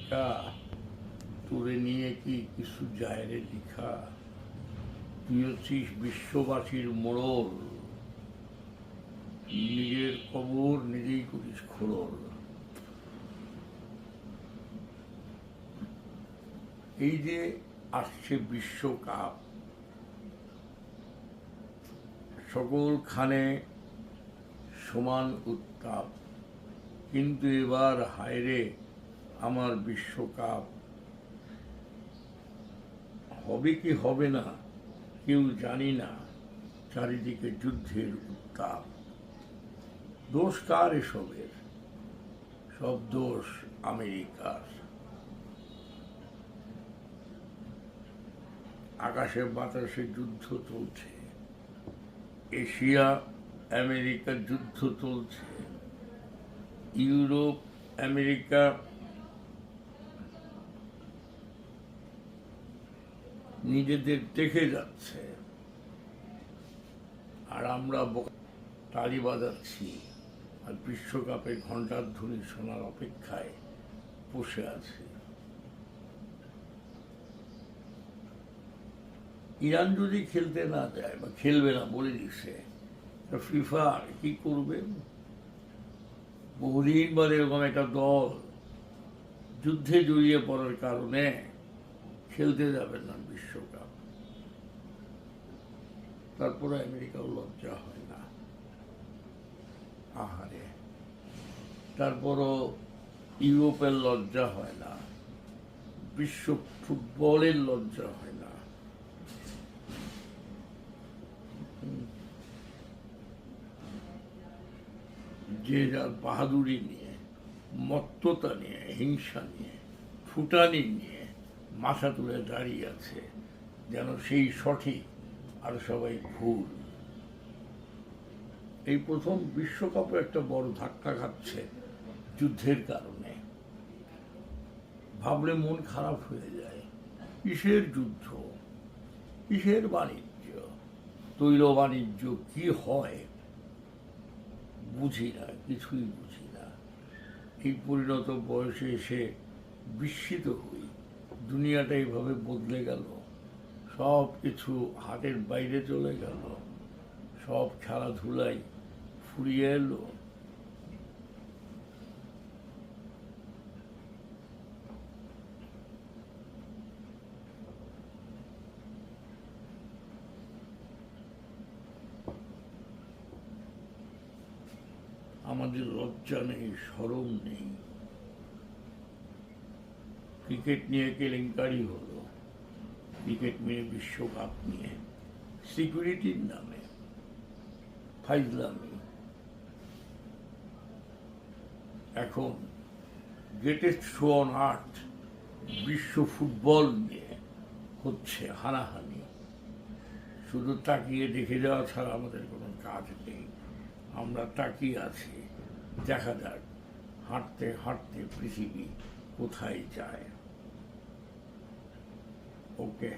America, তোরে নিয়ে কি কিছু যায় রে লিখা? তুই হচ্ছিস বিশ্ববাসীর মোড়ল, নিজের কবর নিজেই করিস খোলল। এই যে আসছে বিশ্বকাপ, সকলখানে সমান উত্তাপ, কিন্তু এবার হায়রে আমার বিশ্বকাপ, হবে কি হবে না কেউ জানি না, চারিদিকে যুদ্ধের উত্তাপ। দোষ কার এসবের? সব দোষ আমেরিকার। আকাশে বাতাসে যুদ্ধ চলছে, এশিয়া আমেরিকার যুদ্ধ চলছে, ইউরোপ আমেরিকা নিজেদের দেখে যাচ্ছে, আর আমরা তালি বাজাচ্ছি আর বিশ্বকাপে ঘণ্টার ধ্বনি শোনার অপেক্ষায় বসে আছি। ইরান যদি খেলতে না যায় বা খেলবে না বলে দিচ্ছে, ফিফা কি করবে? বহুদিন বাদে এরকম একটা দল যুদ্ধে জড়িয়ে পড়ার কারণে খেলতে যাবে না বিশ্বকাপ। তারপরে আমেরিকাও লজ্জা হয় না, আহারে। তারপরও ইউরোপের লজ্জা হয় না, বিশ্ব ফুটবলের লজ্জা হয় না। যে যার বাহাদুরি নিয়ে, মত্ততা নিয়ে, হিংসা নিয়ে, ফুটানি নিয়ে মাথা তুলে দাঁড়িয়ে আছে, যেন সেই সঠিক আর সবাই ভুল। এই প্রথম বিশ্বকাপে একটা বড় ধাক্কা খাচ্ছে যুদ্ধের কারণে। ভাবলে মন খারাপ হয়ে যায়। কিসের যুদ্ধ, কিসের বাণিজ্য, তৈল বাণিজ্য কি হয় বুঝি না, কিছুই বুঝি না। এই পরিণত বয়সে এসে বিস্মিত হই, দুনিয়াটা এইভাবে বদলে গেল, সব কিছু হাতের বাইরে চলে গেল, সব খেলাধুলাই ফুরিয়ে এলো। আমাদের লজ্জা নেই, শরম নেই। ক্রিকেট নিয়ে কেলেঙ্কারি হলো, ক্রিকেট নিয়ে বিশ্বকাপ নিয়ে সিকিউরিটির নামে ফাইজলামি। এখন গ্রেটেস্ট শো অন আর্থ বিশ্ব ফুটবল নিয়ে হচ্ছে হানাহানি। শুধু তাকিয়ে দেখে যাওয়া ছাড়া আমাদের কোনো কাজ নেই। আমরা তাকিয়ে আছি, দেখা যাক হাঁটতে হাঁটতে পৃথিবী কোথায় যায়। ওকে।